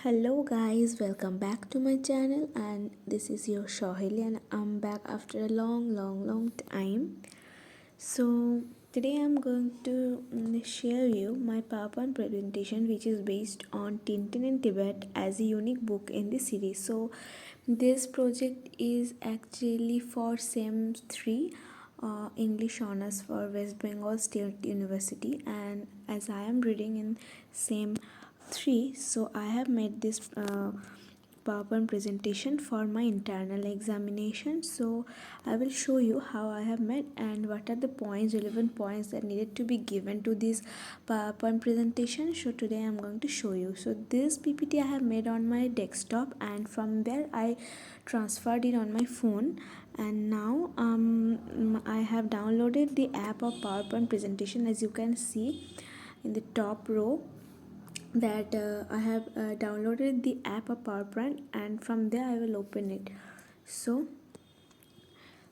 Hello guys, welcome back to my channel, and this is your Saheli, and I'm back after a long time. So today I'm going to share you my PowerPoint presentation, which is based on Tintin in Tibet as a unique book in the series. So this project is actually for SEM 3 English honors for West Bengal State University, and as I am reading in SEM 3, so I have made this PowerPoint presentation for my internal examination. So I will show you how I have made and what are the points, relevant points that needed to be given to this PowerPoint presentation. So today I'm going to show you. So this PPT I have made on my desktop, and from there I transferred it on my phone, and now I have downloaded the app of PowerPoint presentation. As you can see in the top row, that I have downloaded the app of PowerPoint, and from there I will open it. So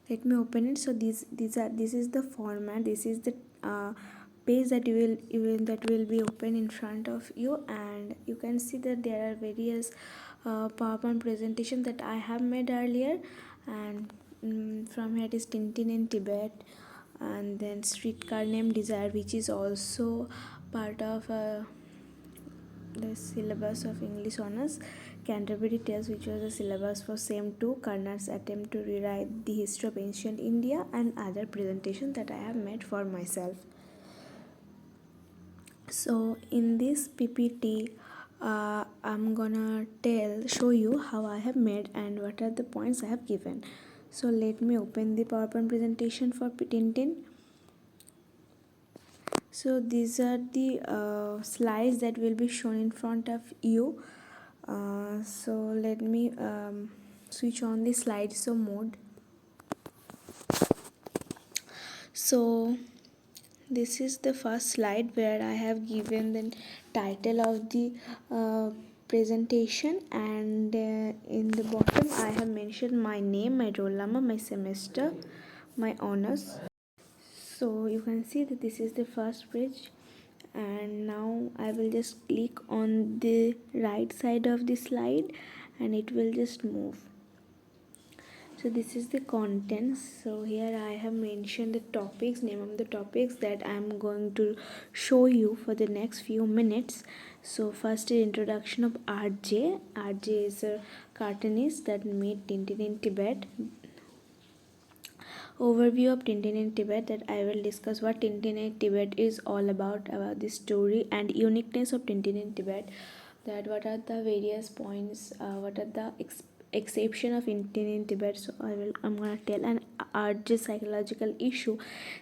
let me open it. So this is the format. This is the page that will be open in front of you, and you can see that there are various PowerPoint presentation that I have made earlier, and from here it is Tintin in Tibet, and then streetcar named Desire, which is also part of the syllabus of English honors. Canterbury Tales, which was the syllabus for same 2, Karnat's attempt to rewrite the history of ancient India, and other presentations that I have made for myself. So in this PPT, I'm gonna show you how I have made and what are the points I have given. So let me open the PowerPoint presentation for Tintin. So these are the slides that will be shown in front of you. So let me switch on the slideshow mode. So this is the first slide where I have given the title of the presentation, and in the bottom I have mentioned my name, my roll number, my semester, my honors. So you can see that this is the first page, and now I will just click on the right side of the slide and it will just move. So this is the contents. So here I have mentioned the topics, name of the topics that I am going to show you for the next few minutes. So first is introduction of RJ. RJ is a cartoonist that made Tintin in Tibet. Overview of Tintin in Tibet, that I will discuss what Tintin in Tibet is all about the story and uniqueness of Tintin in Tibet, that what are the various points, what are the exception of Tintin in Tibet. So I'm gonna tell an Arj psychological issue,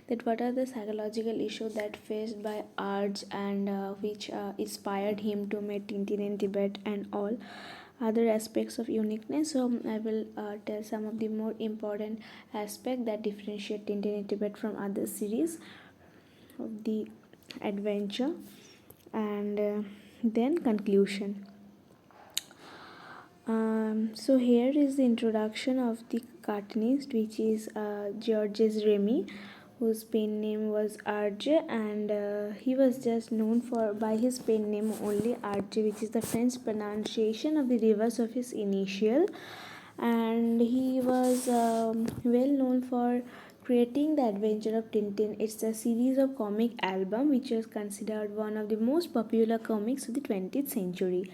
that what are the psychological issues that faced by Arj, and which inspired him to make Tintin in Tibet, and all other aspects of uniqueness. So I will tell some of the more important aspects that differentiate Tintin in Tibet from other series of the adventure, and then conclusion. So here is the introduction of the cartoonist, which is Georges Remy, whose pen name was RJ, and he was just known for by his pen name only, RJ, which is the French pronunciation of the reverse of his initial, and he was well known for creating the Adventure of Tintin. It's a series of comic album which was considered one of the most popular comics of the 20th century,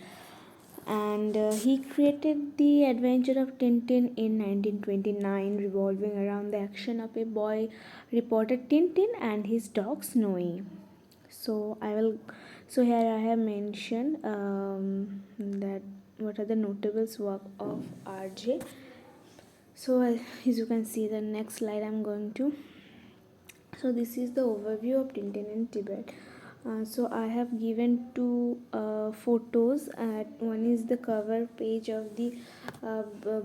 and he created the Adventure of Tintin in 1929, revolving around the action of a boy reporter Tintin and his dog Snowy. So here I have mentioned that what are the notable work of RJ. So as you can see, the next slide I'm going to. So this is the overview of Tintin in Tibet. So I have given two photos. One is the cover page of the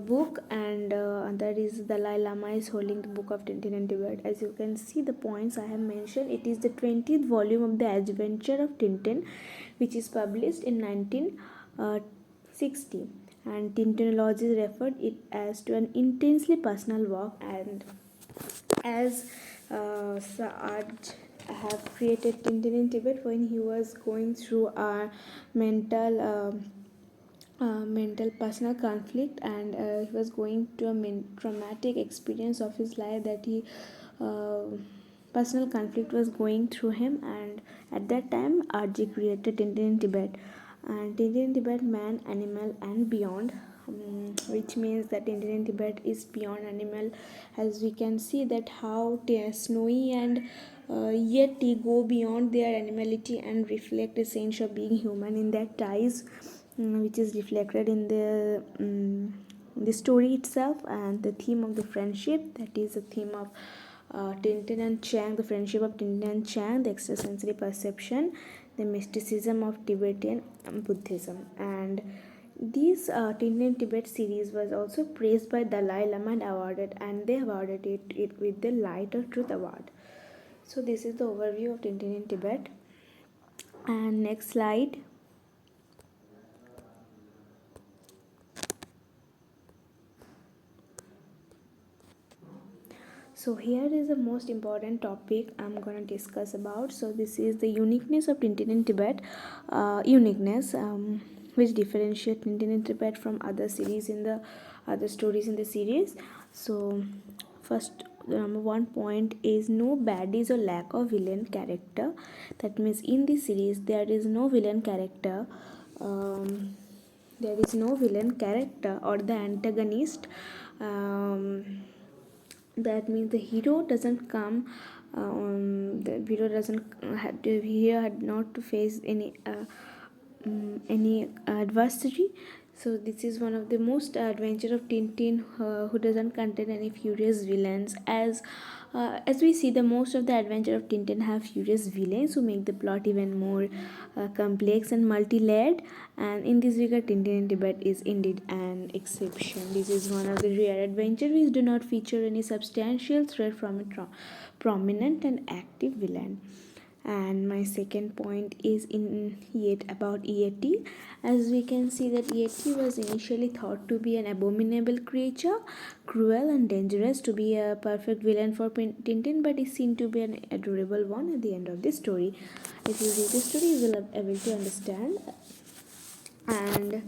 book, and that is the Dalai Lama is holding the book of Tintin in Tibet. As you can see, the points I have mentioned, it is the 20th volume of the Adventure of Tintin, which is published in 1960, and Tintinology referred it as to an intensely personal work, and as Saad have created Tintin in Tibet when he was going through a mental mental personal conflict, and he was going to a traumatic experience of his life that he uh, personal conflict was going through him. And at that time RJ created Tintin in Tibet, and Tintin in Tibet, man, animal and beyond, which means that Tintin in Tibet is beyond animal, as we can see that how snowy and yeti go beyond their animality and reflect a sense of being human in their ties, which is reflected in the story itself. And the theme of the friendship, that is the theme of Tintin and Chang, the friendship of Tintin and Chang, the extrasensory perception, the mysticism of Tibetan Buddhism. And this Tintin Tibet series was also praised by Dalai Lama and awarded, and they awarded it with the Light of Truth Award. So this is the overview of Tintin in Tibet. And next slide. So here is the most important topic I'm gonna discuss about. So this is the uniqueness of Tintin in Tibet. Uniqueness, which differentiate Tintin in Tibet from other series in the other stories in the series. So first, the number one point is no baddies or lack of villain character. That means in this series there is no villain character. There is no villain character or the antagonist. That means the hero doesn't come, the hero doesn't had to, hero had not to face any adversary. So this is one of the most adventure of Tintin, who doesn't contain any furious villains. As we see, the most of the adventure of Tintin have furious villains who make the plot even more complex and multi-layered. And in this regard, Tintin in Tibet is indeed an exception. This is one of the rare adventures which do not feature any substantial threat from a prominent and active villain. And my second point is in yet about Yeti. As we can see that Yeti was initially thought to be an abominable creature, cruel and dangerous, to be a perfect villain for Tintin, but is seen to be an adorable one at the end of the story. If you read the story, you will be able to understand. And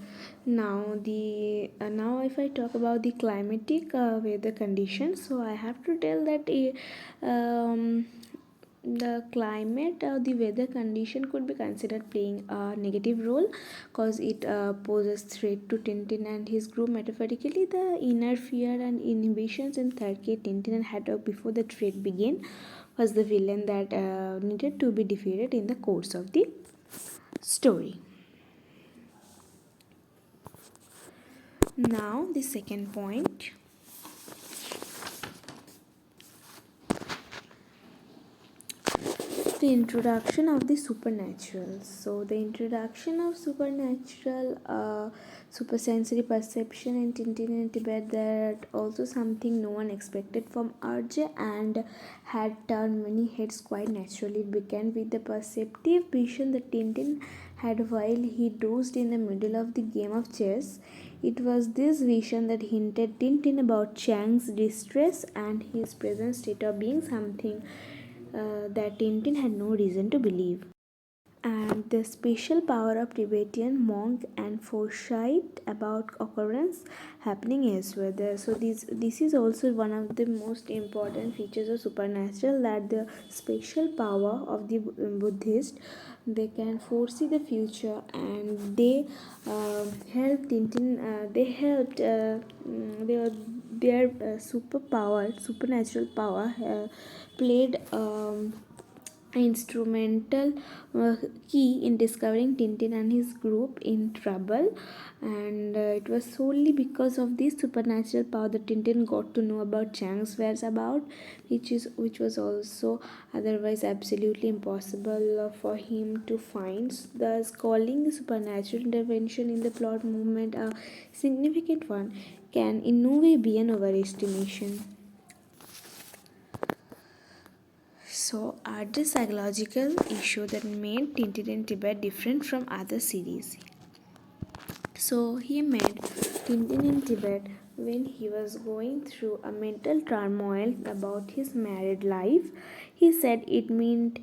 now if I talk about the climatic weather conditions, so I have to tell that the climate or the weather condition could be considered playing a negative role, because it poses threat to Tintin and his group. Metaphorically, the inner fear and inhibitions in Turkey Tintin and Haddock before the threat began was the villain that needed to be defeated in the course of the story. Now the second point, the introduction of the supernatural. So the introduction of supernatural supersensory perception in Tintin in Tibet, that also something no one expected from RJ and had turned many heads quite naturally. It began with the perceptive vision that Tintin had while he dozed in the middle of the game of chess. It was this vision that hinted Tintin about Chang's distress and his present state of being, something that Tintin had no reason to believe. And the special power of Tibetan monk and foresight about occurrence happening elsewhere. So this is also one of the most important features of supernatural, that the special power of the Buddhist, they can foresee the future, and they helped Tintin. They helped. Their supernatural power, played instrumental key in discovering Tintin and his group in trouble. And it was solely because of this supernatural power that Tintin got to know about Chang's whereabouts, which was also otherwise absolutely impossible for him to find. Thus, calling the supernatural intervention in the plot movement a significant one can in no way be an overestimation. So, are the psychological issue that made Tintin in Tibet different from other series? So, he made Tintin in Tibet when he was going through a mental turmoil about his married life. He said it meant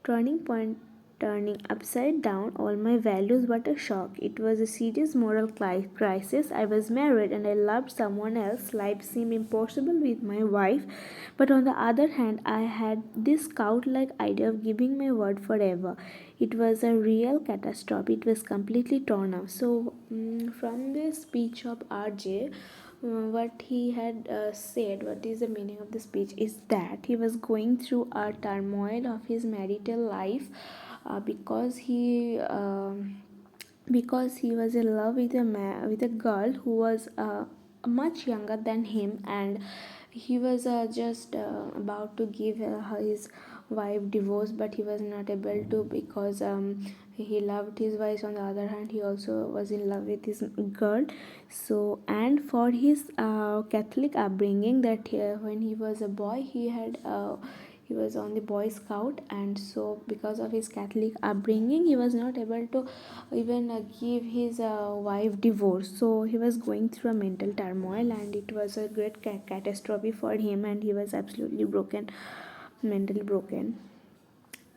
turning point turning upside down all my values. What a shock. It was a serious moral crisis. I was married and I loved someone else. Life seemed impossible with my wife. But on the other hand, I had this scout like idea of giving my word forever. It was a real catastrophe. It was completely torn up. So, from the speech of RJ, what he had said, what is the meaning of the speech, is that he was going through a turmoil of his marital life because he was in love with with a girl who was much younger than him, and he was just about to give his wife divorce, but he was not able to because he loved his wife. On the other hand, he also was in love with his girl. So, and for his Catholic upbringing, that when he was a boy, he was on the Boy Scout, and so because of his Catholic upbringing, he was not able to even give his wife divorce. So he was going through a mental turmoil, and it was a great catastrophe for him, and he was absolutely broken, mentally broken.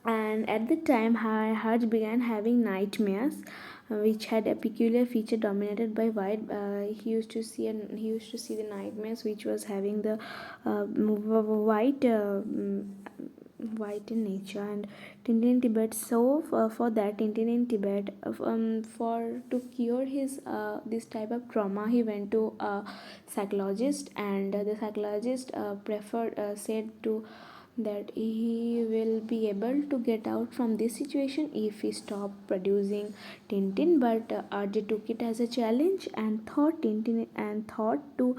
And at the time, Hajj began having nightmares, which had a peculiar feature dominated by white. He used to see the nightmares, which was having the white. White in nature. And Tintin in Tibet. So for that, Tintin in Tibet, for to cure his this type of trauma, he went to a psychologist, and the psychologist preferred said to that he will be able to get out from this situation if he stop producing Tintin. But RJ took it as a challenge and thought to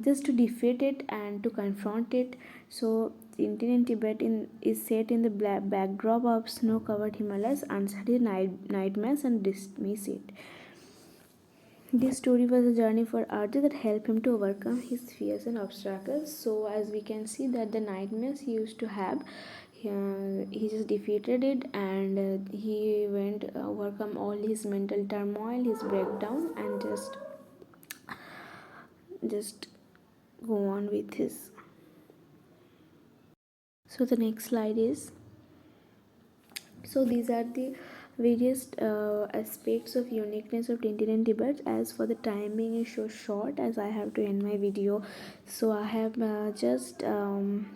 just to defeat it and to confront it. So Tintin in Tibet is set in the backdrop of snow-covered Himalayas, unsteady nightmares, and dismiss it. This story was a journey for Arjun that helped him to overcome his fears and obstacles. So, as we can see, that the nightmares he used to have, he just defeated it, and he went overcome all his mental turmoil, his breakdown, and just go on with his. So the next slide is. So these are the various aspects of uniqueness of Tintin and Tibet. As for the timing is so short, as I have to end my video, so I have just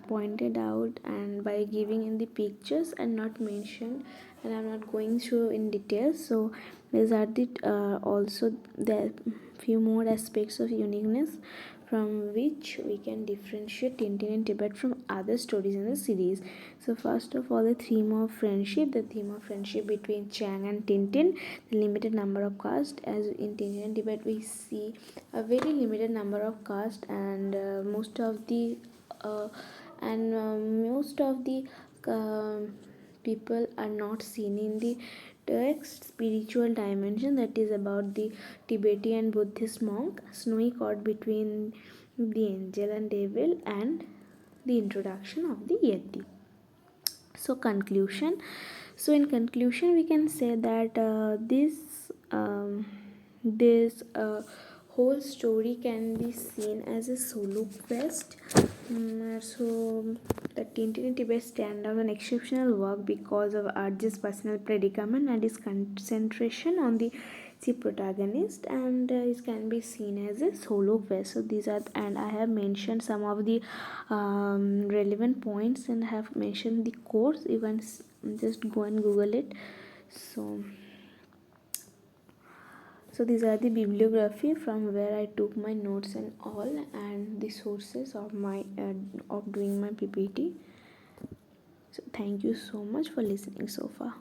pointed out and by giving in the pictures and not mentioned, and I'm not going through in detail. So these are the also the few more aspects of uniqueness from which we can differentiate Tintin in Tibet from other stories in the series. So first of all, the theme of friendship between Chang and Tintin, the limited number of caste. As in Tintin in Tibet, we see a very limited number of caste, and most of the people are not seen in the text spiritual dimension, that is about the Tibetan Buddhist monk, snowy caught between the angel and devil, and the introduction of the Yeti. So conclusion. So in conclusion, we can say that this whole story can be seen as a solo quest. So the Tintin in Tibet stand out an exceptional work because of Arj's personal predicament and his concentration on the protagonist, and it can be seen as a solo quest. So these are, and I have mentioned some of the relevant points, and have mentioned the course. You can just go and Google it. So these are the bibliography from where I took my notes and all, and the sources of my of doing my PPT. So thank you so much for listening so far.